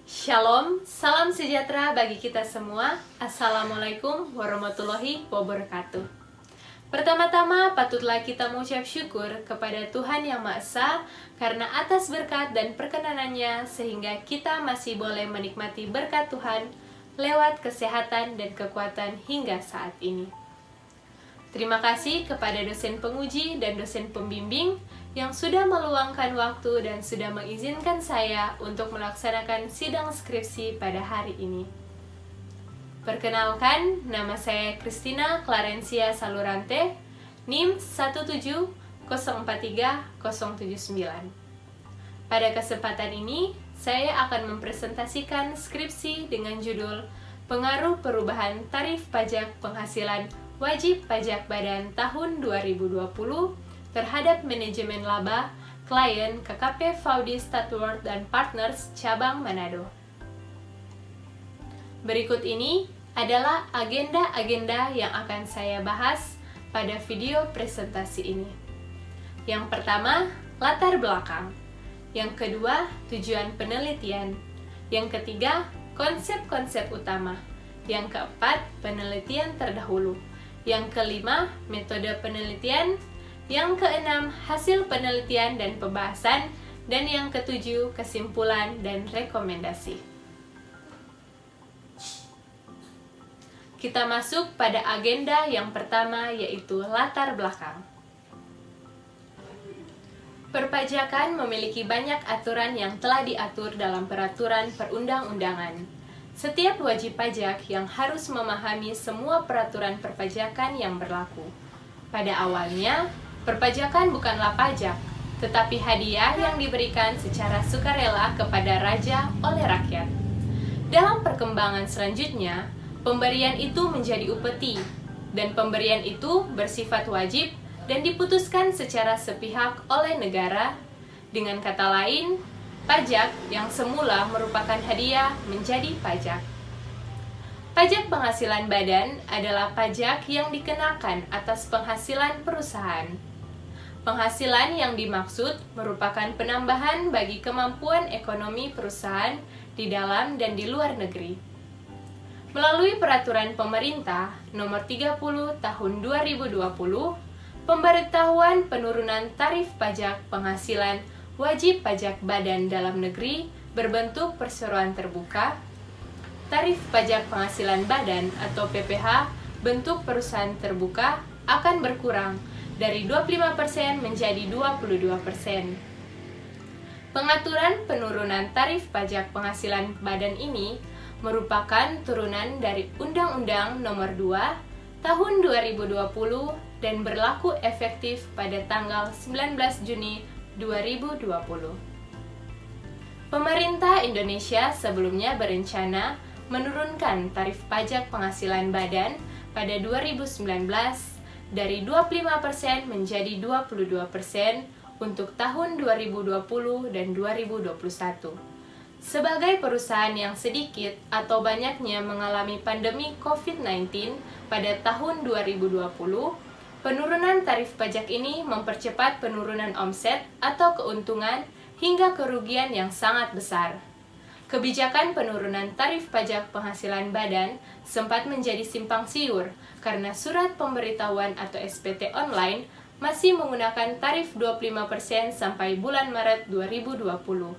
Shalom, salam sejahtera bagi kita semua. Assalamualaikum warahmatullahi wabarakatuh. Pertama-tama patutlah kita mengucap syukur kepada Tuhan Yang Maha Esa karena atas berkat dan perkenanannya sehingga kita masih boleh menikmati berkat Tuhan lewat kesehatan dan kekuatan hingga saat ini. Terima kasih kepada dosen penguji dan dosen pembimbing yang sudah meluangkan waktu dan sudah mengizinkan saya untuk melaksanakan sidang skripsi pada hari ini. Perkenalkan, nama saya Christina Clarencia Salurante, NIM 170430079. Pada kesempatan ini, saya akan mempresentasikan skripsi dengan judul Pengaruh Perubahan Tarif Pajak Penghasilan Wajib Pajak Badan tahun 2020 terhadap manajemen laba klien KKP Faudi Stadtwerk dan Partners cabang Manado. Berikut ini adalah agenda-agenda yang akan saya bahas pada video presentasi ini. Yang pertama, latar belakang. Yang kedua, tujuan penelitian. Yang ketiga, konsep-konsep utama. Yang keempat, penelitian terdahulu. Yang kelima, metode penelitian. Yang keenam, hasil penelitian dan pembahasan. Dan yang ketujuh, kesimpulan dan rekomendasi. Kita masuk pada agenda yang pertama, yaitu latar belakang. Perpajakan memiliki banyak aturan yang telah diatur dalam peraturan perundang-undangan. Setiap wajib pajak yang harus memahami semua peraturan perpajakan yang berlaku. Pada awalnya, perpajakan bukanlah pajak, tetapi hadiah yang diberikan secara sukarela kepada raja oleh rakyat. Dalam perkembangan selanjutnya, pemberian itu menjadi upeti, dan pemberian itu bersifat wajib dan diputuskan secara sepihak oleh negara. Dengan kata lain, pajak yang semula merupakan hadiah menjadi pajak. Pajak penghasilan badan adalah pajak yang dikenakan atas penghasilan perusahaan. Penghasilan yang dimaksud merupakan penambahan bagi kemampuan ekonomi perusahaan di dalam dan di luar negeri. Melalui peraturan pemerintah nomor 30 tahun 2020, pemberitahuan penurunan tarif pajak penghasilan wajib pajak badan dalam negeri berbentuk perseroan terbuka. Tarif pajak penghasilan badan atau PPh bentuk perusahaan terbuka akan berkurang dari 25% menjadi 22%. Pengaturan penurunan tarif pajak penghasilan badan ini merupakan turunan dari Undang-Undang Nomor 2 Tahun 2020 dan berlaku efektif pada tanggal 19 Juni 2020. Pemerintah Indonesia sebelumnya berencana menurunkan tarif pajak penghasilan badan pada 2019 dari 25% menjadi 22% untuk tahun 2020 dan 2021. Sebagai perusahaan yang sedikit atau banyaknya mengalami pandemi COVID-19 pada tahun 2020, penurunan tarif pajak ini mempercepat penurunan omset atau keuntungan hingga kerugian yang sangat besar. Kebijakan penurunan tarif pajak penghasilan badan sempat menjadi simpang siur karena surat pemberitahuan atau SPT online masih menggunakan tarif 25% sampai bulan Maret 2020.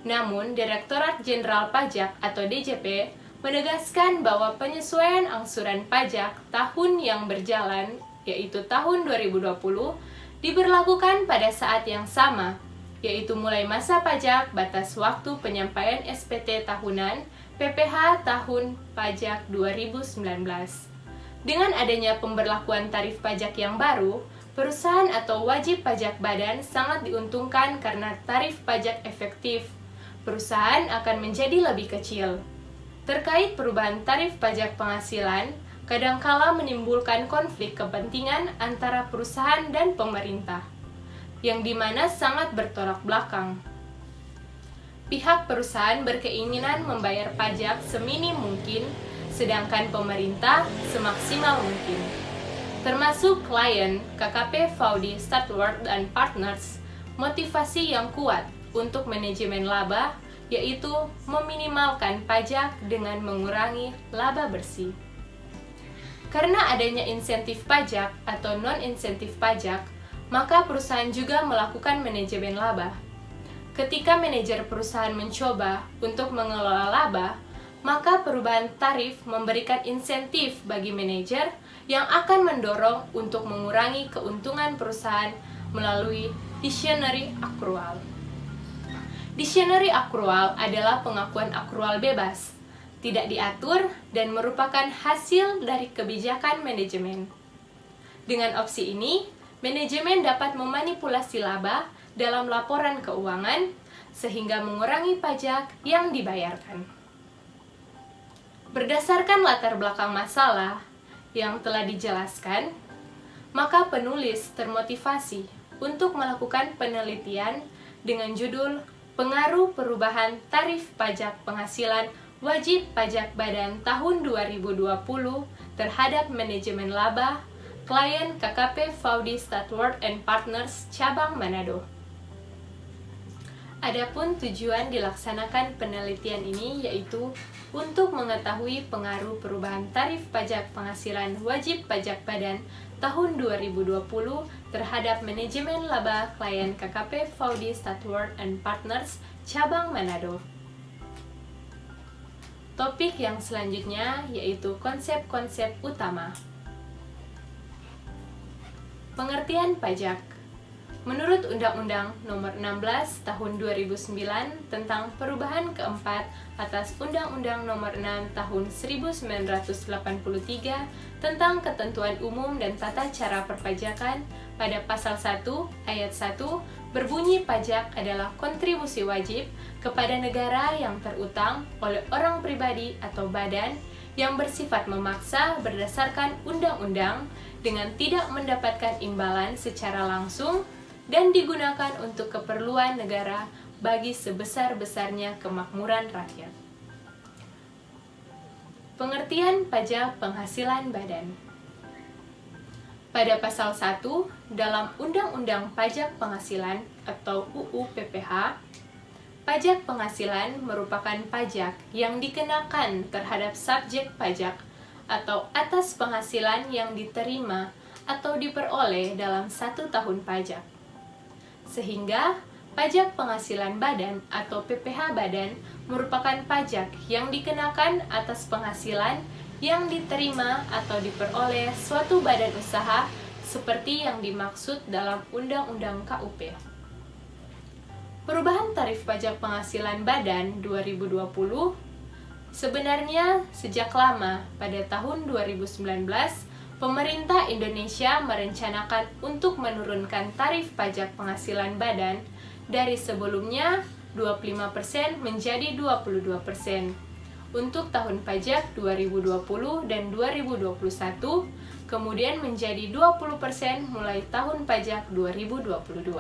Namun, Direktorat Jenderal Pajak atau DJP menegaskan bahwa penyesuaian angsuran pajak tahun yang berjalan, yaitu tahun 2020, diberlakukan pada saat yang sama, yaitu mulai masa pajak batas waktu penyampaian SPT tahunan PPh tahun pajak 2019. Dengan adanya pemberlakuan tarif pajak yang baru, perusahaan atau wajib pajak badan sangat diuntungkan karena tarif pajak efektif. Perusahaan akan menjadi lebih kecil. Terkait perubahan tarif pajak penghasilan, kadangkala menimbulkan konflik kepentingan antara perusahaan dan pemerintah, yang dimana sangat bertolak belakang. Pihak perusahaan berkeinginan membayar pajak seminim mungkin, sedangkan pemerintah semaksimal mungkin. Termasuk klien KKP Faudi Stadtwerk dan Partners, motivasi yang kuat untuk manajemen laba yaitu meminimalkan pajak dengan mengurangi laba bersih. Karena adanya insentif pajak atau non-insentif pajak, maka perusahaan juga melakukan manajemen laba. Ketika manajer perusahaan mencoba untuk mengelola laba, maka perubahan tarif memberikan insentif bagi manajer yang akan mendorong untuk mengurangi keuntungan perusahaan melalui discretionary accrual. Discretionary accrual adalah pengakuan akrual bebas, tidak diatur dan merupakan hasil dari kebijakan manajemen. Dengan opsi ini, manajemen dapat memanipulasi laba dalam laporan keuangan sehingga mengurangi pajak yang dibayarkan. Berdasarkan latar belakang masalah yang telah dijelaskan, maka penulis termotivasi untuk melakukan penelitian dengan judul Pengaruh Perubahan Tarif Pajak Penghasilan Wajib Pajak Badan tahun 2020 terhadap manajemen laba klien KKP Faudy Stadtwerth and Partners cabang Manado. Adapun tujuan dilaksanakan penelitian ini yaitu untuk mengetahui pengaruh perubahan tarif pajak penghasilan wajib pajak badan tahun 2020 terhadap manajemen laba klien KKP Faudy Stadtwerth and Partners cabang Manado. Topik yang selanjutnya yaitu konsep-konsep utama. Pengertian pajak. Menurut Undang-Undang Nomor 16 Tahun 2009 tentang perubahan keempat atas Undang-Undang Nomor 6 Tahun 1983 tentang ketentuan umum dan tata cara perpajakan, pada pasal 1 ayat 1 berbunyi pajak adalah kontribusi wajib kepada negara yang terutang oleh orang pribadi atau badan yang bersifat memaksa berdasarkan undang-undang dengan tidak mendapatkan imbalan secara langsung dan digunakan untuk keperluan negara bagi sebesar-besarnya kemakmuran rakyat. Pengertian pajak penghasilan badan. Pada pasal 1 dalam Undang-Undang Pajak Penghasilan atau UU PPH, pajak penghasilan merupakan pajak yang dikenakan terhadap subjek pajak atau atas penghasilan yang diterima atau diperoleh dalam 1 tahun pajak. Sehingga pajak penghasilan badan atau PPH badan merupakan pajak yang dikenakan atas penghasilan yang diterima atau diperoleh suatu badan usaha seperti yang dimaksud dalam Undang-Undang KUP. Perubahan tarif pajak penghasilan badan 2020 sebenarnya sejak lama pada tahun 2019 pemerintah Indonesia merencanakan untuk menurunkan tarif pajak penghasilan badan dari sebelumnya 25% menjadi 22% untuk tahun pajak 2020 dan 2021, kemudian menjadi 20% mulai tahun pajak 2022.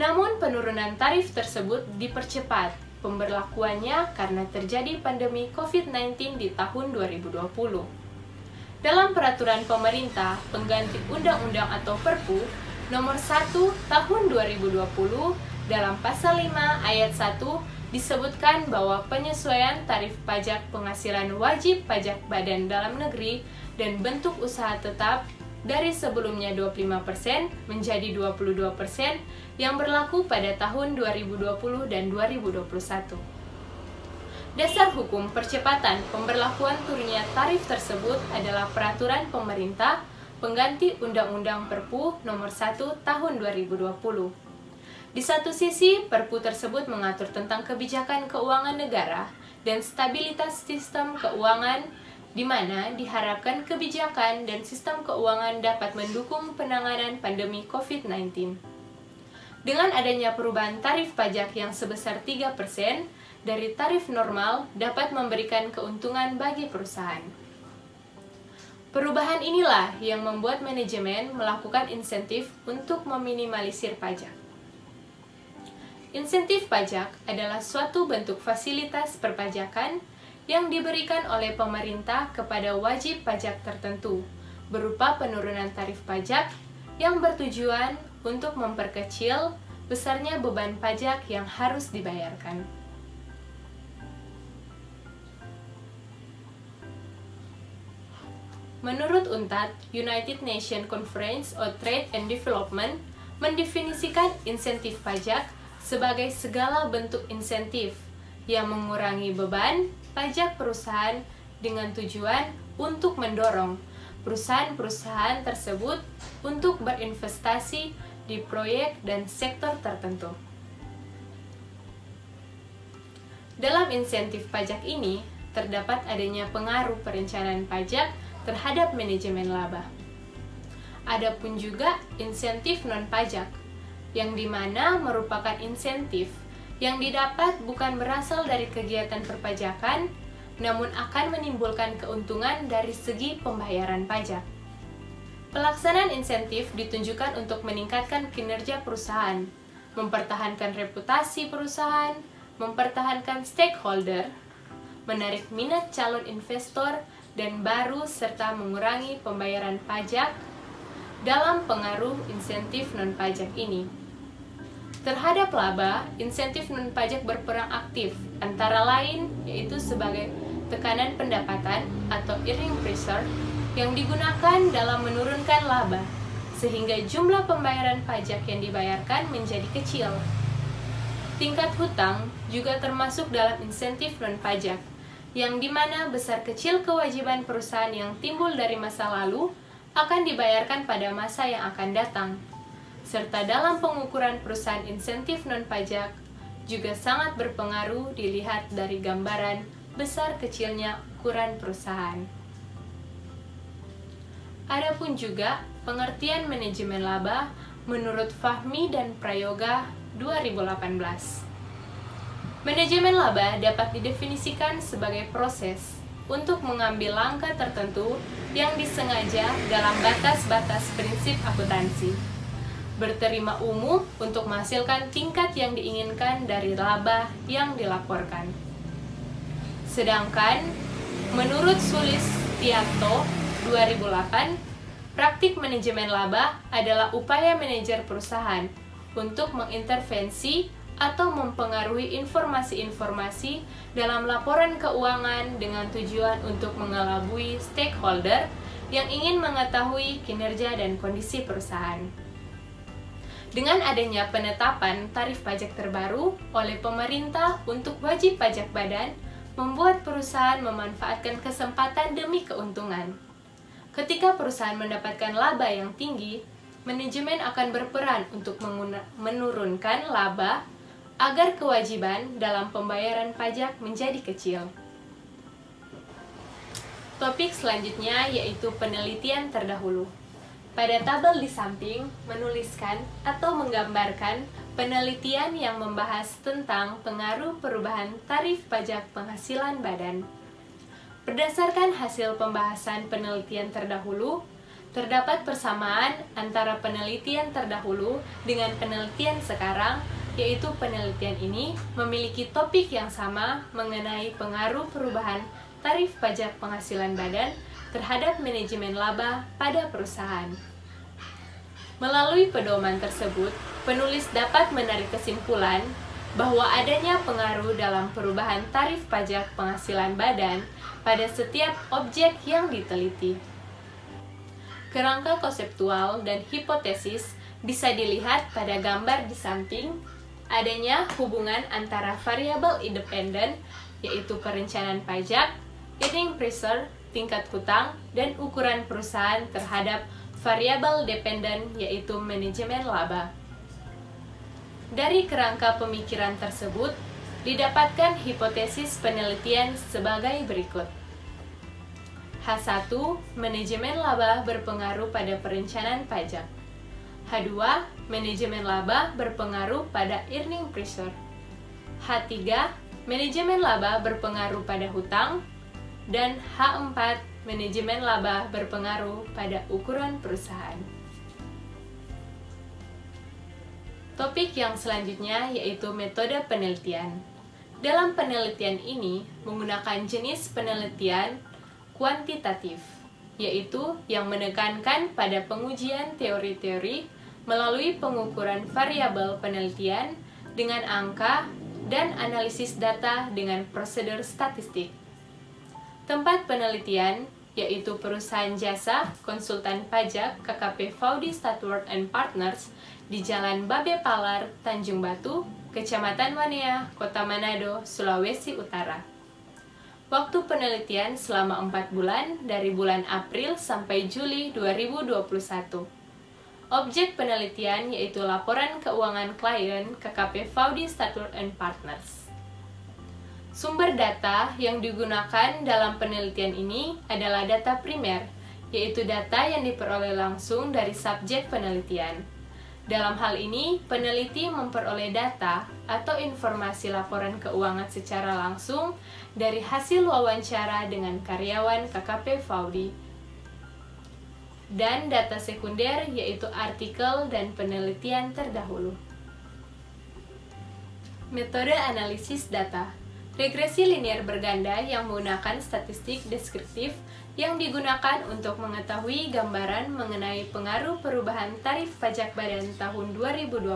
Namun penurunan tarif tersebut dipercepat pemberlakuannya karena terjadi pandemi COVID-19 di tahun 2020. Dalam peraturan pemerintah pengganti undang-undang atau Perpu nomor 1 tahun 2020 dalam pasal 5 ayat 1 disebutkan bahwa penyesuaian tarif pajak penghasilan wajib pajak badan dalam negeri dan bentuk usaha tetap dari sebelumnya 25% menjadi 22% yang berlaku pada tahun 2020 dan 2021. Dasar hukum percepatan pemberlakuan turunnya tarif tersebut adalah peraturan pemerintah pengganti Undang-Undang Perpu nomor 1 tahun 2020. Di satu sisi, Perpu tersebut mengatur tentang kebijakan keuangan negara dan stabilitas sistem keuangan, di mana diharapkan kebijakan dan sistem keuangan dapat mendukung penanganan pandemi COVID-19. Dengan adanya perubahan tarif pajak yang sebesar 3% dari tarif normal dapat memberikan keuntungan bagi perusahaan. Perubahan inilah yang membuat manajemen melakukan insentif untuk meminimalisir pajak. Insentif pajak adalah suatu bentuk fasilitas perpajakan yang diberikan oleh pemerintah kepada wajib pajak tertentu, berupa penurunan tarif pajak yang bertujuan untuk memperkecil besarnya beban pajak yang harus dibayarkan. Menurut UNTAD, United Nations Conference on Trade and Development mendefinisikan insentif pajak sebagai segala bentuk insentif yang mengurangi beban pajak perusahaan dengan tujuan untuk mendorong perusahaan-perusahaan tersebut untuk berinvestasi di proyek dan sektor tertentu. Dalam insentif pajak ini, terdapat adanya pengaruh perencanaan pajak terhadap manajemen laba. Adapun juga insentif non-pajak, yang dimana merupakan insentif yang didapat bukan berasal dari kegiatan perpajakan, namun akan menimbulkan keuntungan dari segi pembayaran pajak. Pelaksanaan insentif ditunjukkan untuk meningkatkan kinerja perusahaan, mempertahankan reputasi perusahaan, mempertahankan stakeholder, menarik minat calon investor dan baru serta mengurangi pembayaran pajak dalam pengaruh insentif non-pajak ini. Terhadap laba, insentif non-pajak berperan aktif, antara lain yaitu sebagai tekanan pendapatan atau earning pressure yang digunakan dalam menurunkan laba, sehingga jumlah pembayaran pajak yang dibayarkan menjadi kecil. Tingkat hutang juga termasuk dalam insentif non-pajak, yang dimana besar kecil kewajiban perusahaan yang timbul dari masa lalu akan dibayarkan pada masa yang akan datang. Serta dalam pengukuran perusahaan insentif non-pajak juga sangat berpengaruh dilihat dari gambaran besar kecilnya ukuran perusahaan. Adapun juga pengertian manajemen laba menurut Fahmi dan Prayoga 2018. Manajemen laba dapat didefinisikan sebagai proses untuk mengambil langkah tertentu yang disengaja dalam batas-batas prinsip akuntansi, berterima umum untuk menghasilkan tingkat yang diinginkan dari laba yang dilaporkan. Sedangkan, menurut Sulistianto 2008, praktik manajemen laba adalah upaya manajer perusahaan untuk mengintervensi atau mempengaruhi informasi-informasi dalam laporan keuangan dengan tujuan untuk mengelabui stakeholder yang ingin mengetahui kinerja dan kondisi perusahaan. Dengan adanya penetapan tarif pajak terbaru oleh pemerintah untuk wajib pajak badan, membuat perusahaan memanfaatkan kesempatan demi keuntungan. Ketika perusahaan mendapatkan laba yang tinggi, manajemen akan berperan untuk menurunkan laba agar kewajiban dalam pembayaran pajak menjadi kecil. Topik selanjutnya yaitu penelitian terdahulu. Pada tabel di samping menuliskan atau menggambarkan penelitian yang membahas tentang pengaruh perubahan tarif pajak penghasilan badan. Berdasarkan hasil pembahasan penelitian terdahulu, terdapat persamaan antara penelitian terdahulu dengan penelitian sekarang, yaitu penelitian ini memiliki topik yang sama mengenai pengaruh perubahan tarif pajak penghasilan badan terhadap manajemen laba pada perusahaan. Melalui pedoman tersebut, penulis dapat menarik kesimpulan bahwa adanya pengaruh dalam perubahan tarif pajak penghasilan badan pada setiap objek yang diteliti. Kerangka konseptual dan hipotesis bisa dilihat pada gambar di samping. Adanya hubungan antara variabel independen, yaitu perencanaan pajak, earning pressure, tingkat hutang, dan ukuran perusahaan terhadap variabel dependen, yaitu manajemen laba. Dari kerangka pemikiran tersebut, didapatkan hipotesis penelitian sebagai berikut. H1, manajemen laba berpengaruh pada perencanaan pajak. H2, manajemen laba berpengaruh pada earning pressure. H3, manajemen laba berpengaruh pada hutang. Dan H4, manajemen laba berpengaruh pada ukuran perusahaan. Topik yang selanjutnya yaitu metode penelitian. Dalam penelitian ini menggunakan jenis penelitian kuantitatif, yaitu yang menekankan pada pengujian teori-teori melalui pengukuran variabel penelitian dengan angka dan analisis data dengan prosedur statistik. Tempat penelitian yaitu perusahaan jasa konsultan pajak KKP Faudy Statuard and Partners di Jalan Babe Palar, Tanjung Batu, Kecamatan Wanea, Kota Manado, Sulawesi Utara. Waktu penelitian selama 4 bulan dari bulan April sampai Juli 2021. Objek penelitian yaitu laporan keuangan klien KKP Faudy Statuard and Partners. Sumber data yang digunakan dalam penelitian ini adalah data primer, yaitu data yang diperoleh langsung dari subjek penelitian. Dalam hal ini, peneliti memperoleh data atau informasi laporan keuangan secara langsung dari hasil wawancara dengan karyawan KKP Faudy. Dan data sekunder yaitu artikel dan penelitian terdahulu. Metode analisis data. Regresi linear berganda yang menggunakan statistik deskriptif yang digunakan untuk mengetahui gambaran mengenai pengaruh perubahan tarif pajak badan tahun 2020,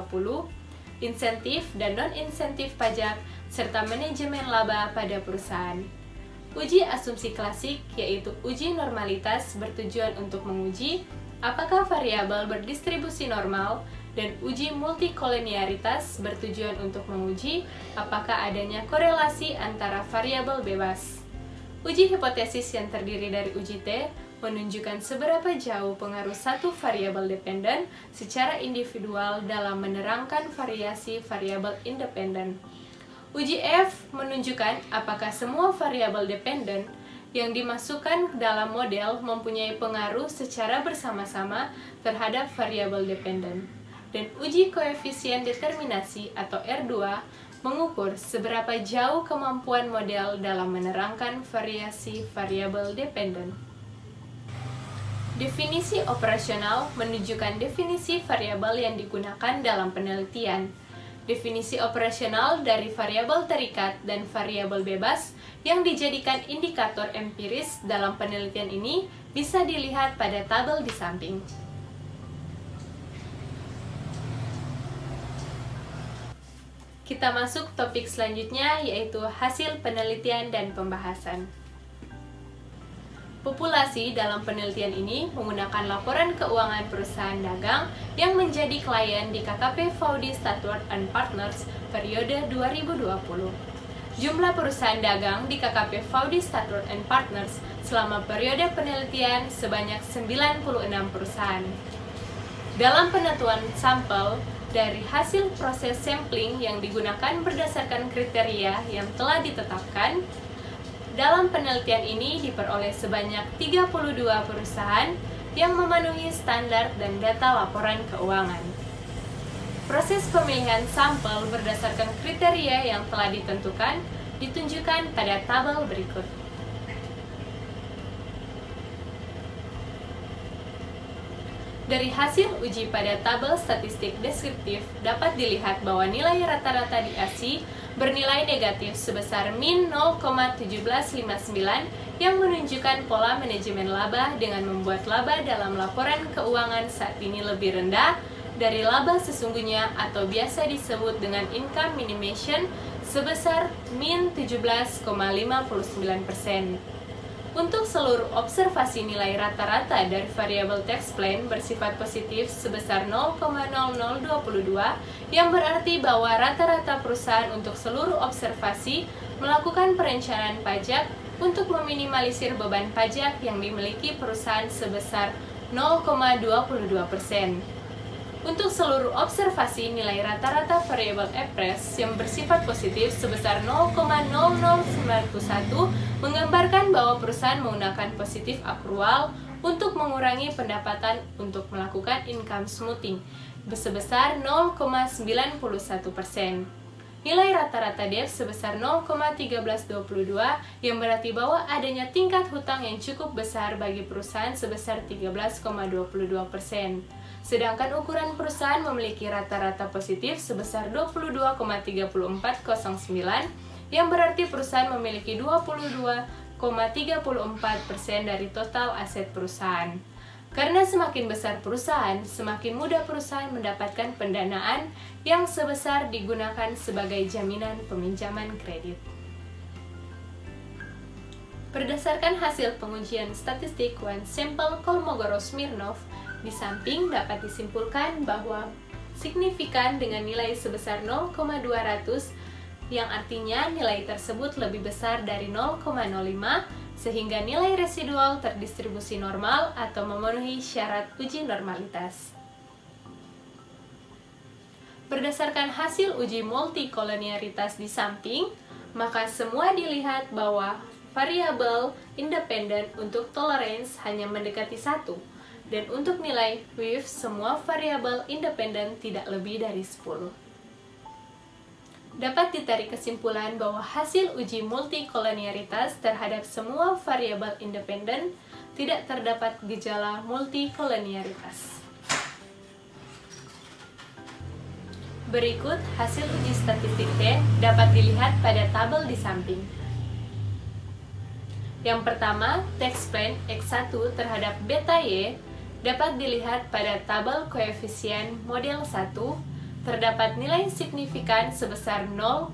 insentif dan non-insentif pajak, serta manajemen laba pada perusahaan. Uji asumsi klasik yaitu uji normalitas bertujuan untuk menguji apakah variabel berdistribusi normal, dan uji multikoliniaritas bertujuan untuk menguji apakah adanya korelasi antara variabel bebas. Uji hipotesis yang terdiri dari uji T menunjukkan seberapa jauh pengaruh satu variabel dependen secara individual dalam menerangkan variasi variabel independen. Uji F menunjukkan apakah semua variabel dependen yang dimasukkan ke dalam model mempunyai pengaruh secara bersama-sama terhadap variabel dependen. Dan uji koefisien determinasi atau R2 mengukur seberapa jauh kemampuan model dalam menerangkan variasi variabel dependen. Definisi operasional menunjukkan definisi variabel yang digunakan dalam penelitian. Definisi operasional dari variabel terikat dan variabel bebas yang dijadikan indikator empiris dalam penelitian ini bisa dilihat pada tabel di samping. Kita masuk topik selanjutnya, yaitu hasil penelitian dan pembahasan. Populasi dalam penelitian ini menggunakan laporan keuangan perusahaan dagang yang menjadi klien di KKP Faudy Statuard and Partners periode 2020. Jumlah perusahaan dagang di KKP Faudy Statuard and Partners selama periode penelitian sebanyak 96 perusahaan. Dalam penentuan sampel, dari hasil proses sampling yang digunakan berdasarkan kriteria yang telah ditetapkan, dalam penelitian ini diperoleh sebanyak 32 perusahaan yang memenuhi standar dan data laporan keuangan. Proses pemilihan sampel berdasarkan kriteria yang telah ditentukan ditunjukkan pada tabel berikut. Dari hasil uji pada tabel statistik deskriptif dapat dilihat bahwa nilai rata-rata di ASI bernilai negatif sebesar min 0,1759 yang menunjukkan pola manajemen laba dengan membuat laba dalam laporan keuangan saat ini lebih rendah dari laba sesungguhnya atau biasa disebut dengan income minimation sebesar min 17,59%. Untuk seluruh observasi nilai rata-rata dari variabel tax plan bersifat positif sebesar 0,0022 yang berarti bahwa rata-rata perusahaan untuk seluruh observasi melakukan perencanaan pajak untuk meminimalisir beban pajak yang dimiliki perusahaan sebesar 0,22%. Untuk seluruh observasi nilai rata-rata variabel EPRES yang bersifat positif sebesar 0,0091 menggambarkan bahwa perusahaan menggunakan positif akrual untuk mengurangi pendapatan untuk melakukan income smoothing sebesar 0,91%. Nilai rata-rata DEF sebesar 0,1322 yang berarti bahwa adanya tingkat hutang yang cukup besar bagi perusahaan sebesar 13,22%. Sedangkan ukuran perusahaan memiliki rata-rata positif sebesar 22,3409 yang berarti perusahaan memiliki 22,34% dari total aset perusahaan. Karena semakin besar perusahaan, semakin mudah perusahaan mendapatkan pendanaan yang sebesar digunakan sebagai jaminan peminjaman kredit. Berdasarkan hasil pengujian statistik one sampel Kolmogorov-Smirnov, di samping dapat disimpulkan bahwa signifikan dengan nilai sebesar 0,200 yang artinya nilai tersebut lebih besar dari 0,05 sehingga nilai residual terdistribusi normal atau memenuhi syarat uji normalitas. Berdasarkan hasil uji multikolonialitas di samping, maka semua dilihat bahwa variabel independen untuk tolerance hanya mendekati 1, dan untuk nilai with semua variabel independen tidak lebih dari 10. Dapat ditarik kesimpulan bahwa hasil uji multikolonialitas terhadap semua variabel independen tidak terdapat gejala multikolonialitas. Berikut hasil uji statistik T dapat dilihat pada tabel di samping. Yang pertama, text plan X1 terhadap beta Y dapat dilihat pada tabel koefisien model 1. Terdapat nilai signifikan sebesar 0,004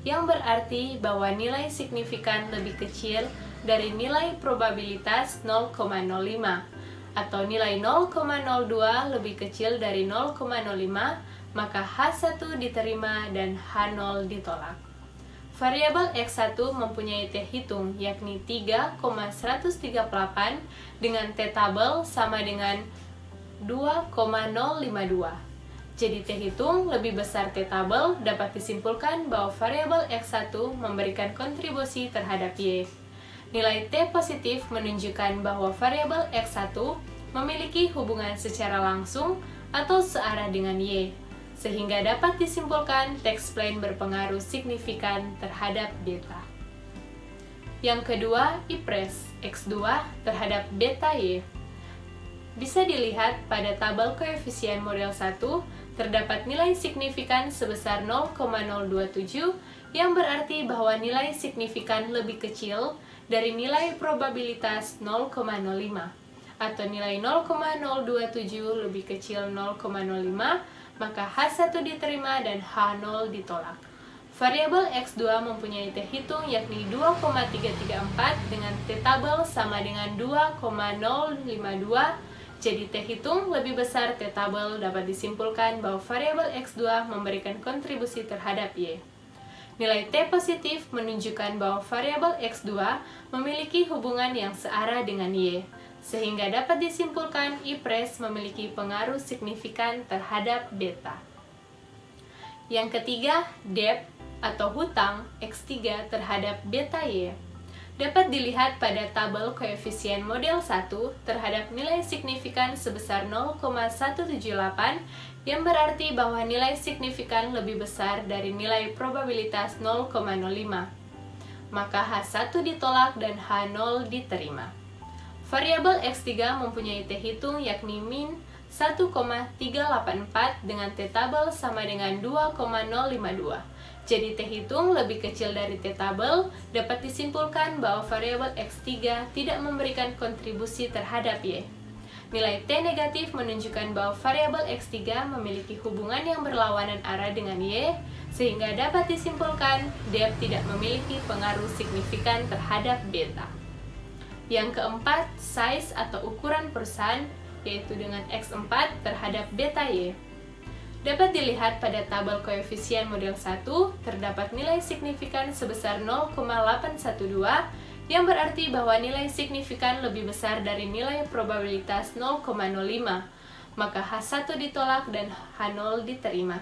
yang berarti bahwa nilai signifikan lebih kecil dari nilai probabilitas 0,05 atau nilai 0,02 lebih kecil dari 0,05, maka H1 diterima dan H0 ditolak. Variabel X1 mempunyai T hitung yakni 3,138 dengan T tabel sama dengan 2,052. Jadi T hitung lebih besar T tabel dapat disimpulkan bahwa variabel X1 memberikan kontribusi terhadap Y. Nilai T positif menunjukkan bahwa variabel X1 memiliki hubungan secara langsung atau searah dengan Y, sehingga dapat disimpulkan text plan berpengaruh signifikan terhadap beta. Yang kedua, IPRES X2 terhadap beta Y. Bisa dilihat pada tabel koefisien model 1, terdapat nilai signifikan sebesar 0,027 yang berarti bahwa nilai signifikan lebih kecil dari nilai probabilitas 0,05 atau nilai 0,027 lebih kecil 0,05, maka H1 diterima dan H0 ditolak. Variabel X2 mempunyai T hitung yakni 2,334 dengan T tabel sama dengan 2,052. Jadi T hitung lebih besar T tabel dapat disimpulkan bahwa variabel X2 memberikan kontribusi terhadap Y. Nilai T positif menunjukkan bahwa variabel X2 memiliki hubungan yang searah dengan Y, sehingga dapat disimpulkan IPRES memiliki pengaruh signifikan terhadap beta. Yang ketiga, debt atau hutang X3 terhadap beta Y. Dapat dilihat pada tabel koefisien model 1 terhadap nilai signifikan sebesar 0,178 yang berarti bahwa nilai signifikan lebih besar dari nilai probabilitas 0,05. Maka H1 ditolak dan H0 diterima. Variabel X3 mempunyai T hitung yakni min 1,384 dengan T tabel sama dengan 2,052. Jadi T hitung lebih kecil dari T tabel, dapat disimpulkan bahwa variabel X3 tidak memberikan kontribusi terhadap Y. Nilai T negatif menunjukkan bahwa variabel X3 memiliki hubungan yang berlawanan arah dengan Y, sehingga dapat disimpulkan debt tidak memiliki pengaruh signifikan terhadap beta. Yang keempat, size atau ukuran perusahaan, yaitu dengan X4 terhadap beta Y. Dapat dilihat pada tabel koefisien model 1, terdapat nilai signifikan sebesar 0,812 yang berarti bahwa nilai signifikan lebih besar dari nilai probabilitas 0,05, maka H1 ditolak dan H0 diterima.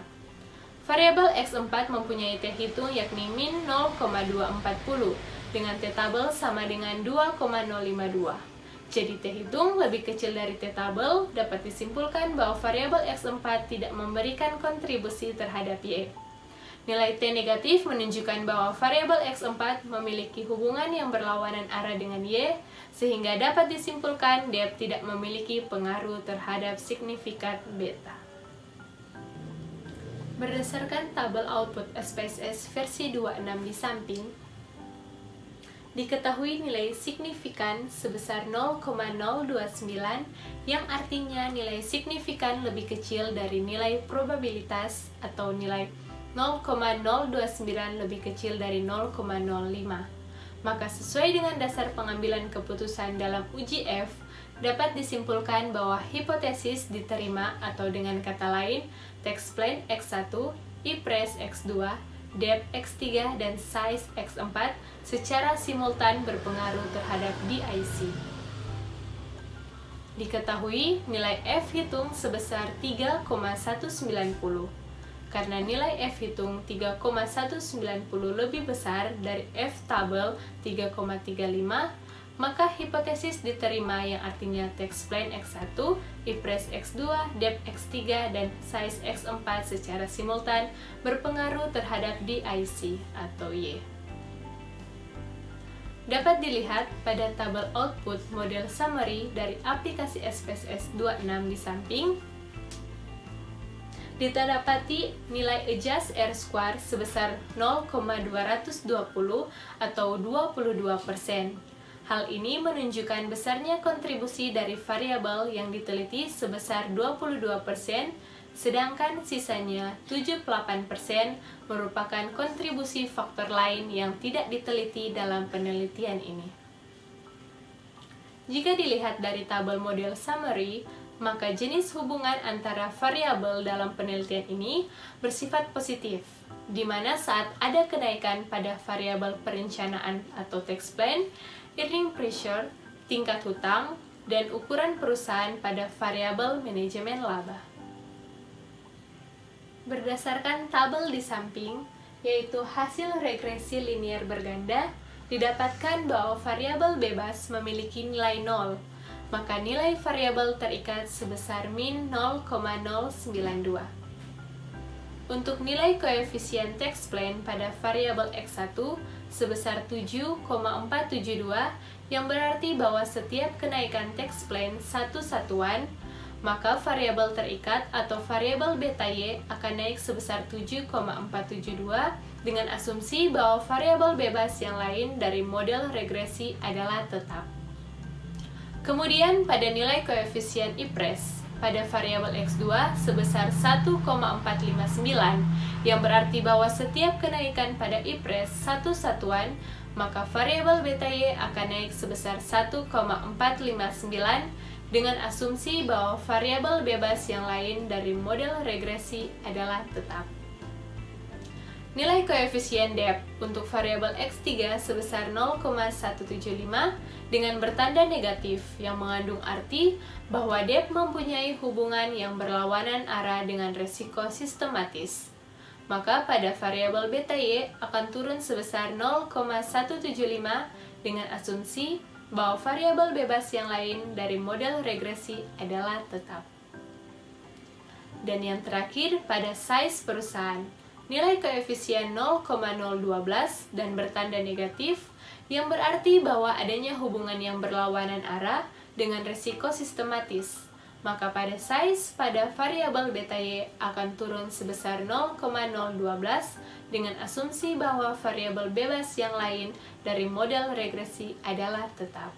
Variabel X4 mempunyai T hitung yakni min 0,240 dengan T tabel sama dengan 2,052. Jadi T hitung lebih kecil dari T tabel, dapat disimpulkan bahwa variabel X4 tidak memberikan kontribusi terhadap Y. Nilai T negatif menunjukkan bahwa variabel X4 memiliki hubungan yang berlawanan arah dengan Y, sehingga dapat disimpulkan debt tidak memiliki pengaruh terhadap signifikan beta. Berdasarkan tabel output SPSS versi 26 di samping, diketahui nilai signifikan sebesar 0,029 yang artinya nilai signifikan lebih kecil dari nilai probabilitas atau nilai 0,029 lebih kecil dari 0,05. Maka sesuai dengan dasar pengambilan keputusan dalam uji F, dapat disimpulkan bahwa hipotesis diterima atau dengan kata lain, tax plan X1, IPRES X2, depth X3, dan size X4 secara simultan berpengaruh terhadap DIC. Diketahui nilai F hitung sebesar 3,190. Karena nilai F hitung 3,190 lebih besar dari F tabel 3,35, maka hipotesis diterima yang artinya tax plan X1, IPRES X2, depth X3, dan size X4 secara simultan berpengaruh terhadap DIC atau Y. Dapat dilihat pada tabel output model summary dari aplikasi SPSS 26 di samping. Didapati nilai adjust R-square sebesar 0,220 atau 22%. Hal ini menunjukkan besarnya kontribusi dari variabel yang diteliti sebesar 22%, sedangkan sisanya 78% merupakan kontribusi faktor lain yang tidak diteliti dalam penelitian ini. Jika dilihat dari tabel model summary, maka jenis hubungan antara variabel dalam penelitian ini bersifat positif, di mana saat ada kenaikan pada variabel perencanaan atau tax plan, earning pressure, tingkat hutang, dan ukuran perusahaan pada variabel manajemen laba. Berdasarkan tabel di samping, yaitu hasil regresi linier berganda, didapatkan bahwa variabel bebas memiliki nilai 0, maka nilai variabel terikat sebesar min 0,092. Untuk nilai koefisien tax plan pada variabel X1 sebesar 7,472, yang berarti bahwa setiap kenaikan tax plan satu satuan, maka variabel terikat atau variabel beta Y akan naik sebesar 7,472 dengan asumsi bahwa variabel bebas yang lain dari model regresi adalah tetap. Kemudian pada nilai koefisien IPRES pada variabel X2 sebesar 1,459, yang berarti bahwa setiap kenaikan pada IPRES satu satuan, maka variabel beta Y akan naik sebesar 1,459 dengan asumsi bahwa variabel bebas yang lain dari model regresi adalah tetap. Nilai koefisien depth untuk variabel X3 sebesar 0,175 dengan bertanda negatif yang mengandung arti bahwa depth mempunyai hubungan yang berlawanan arah dengan resiko sistematis. Maka pada variabel beta Y akan turun sebesar 0,175 dengan asumsi bahwa variabel bebas yang lain dari model regresi adalah tetap. Dan yang terakhir pada size perusahaan, nilai koefisien 0,012 dan bertanda negatif yang berarti bahwa adanya hubungan yang berlawanan arah dengan resiko sistematis. Maka pada size pada variabel beta Y akan turun sebesar 0,012 dengan asumsi bahwa variabel bebas yang lain dari model regresi adalah tetap.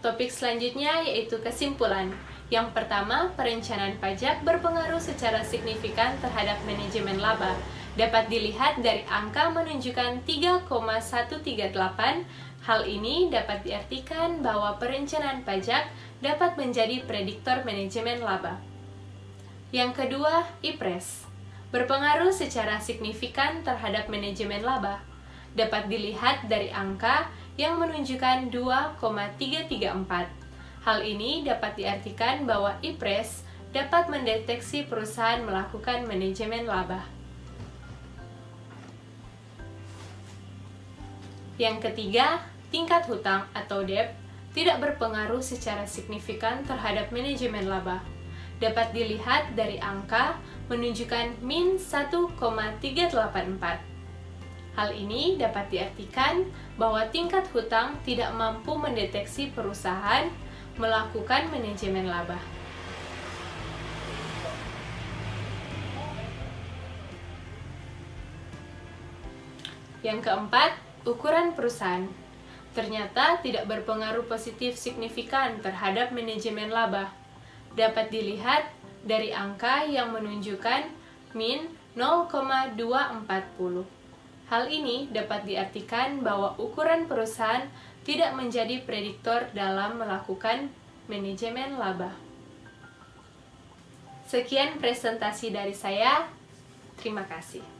Topik selanjutnya yaitu kesimpulan. Yang pertama, perencanaan pajak berpengaruh secara signifikan terhadap manajemen laba. Dapat dilihat dari angka menunjukkan 3,138. Hal ini dapat diartikan bahwa perencanaan pajak dapat menjadi prediktor manajemen laba. Yang kedua, IPRES berpengaruh secara signifikan terhadap manajemen laba. Dapat dilihat dari angka yang menunjukkan 2,334. Hal ini dapat diartikan bahwa IPRES dapat mendeteksi perusahaan melakukan manajemen laba. Yang ketiga, tingkat hutang atau debt tidak berpengaruh secara signifikan terhadap manajemen laba. Dapat dilihat dari angka menunjukkan min 1,384. Hal ini dapat diartikan bahwa tingkat hutang tidak mampu mendeteksi perusahaan melakukan manajemen laba. Yang keempat, ukuran perusahaan ternyata tidak berpengaruh positif signifikan terhadap manajemen laba. Dapat dilihat dari angka yang menunjukkan min 0,240. Hal ini dapat diartikan bahwa ukuran perusahaan tidak menjadi prediktor dalam melakukan manajemen laba. Sekian presentasi dari saya. Terima kasih.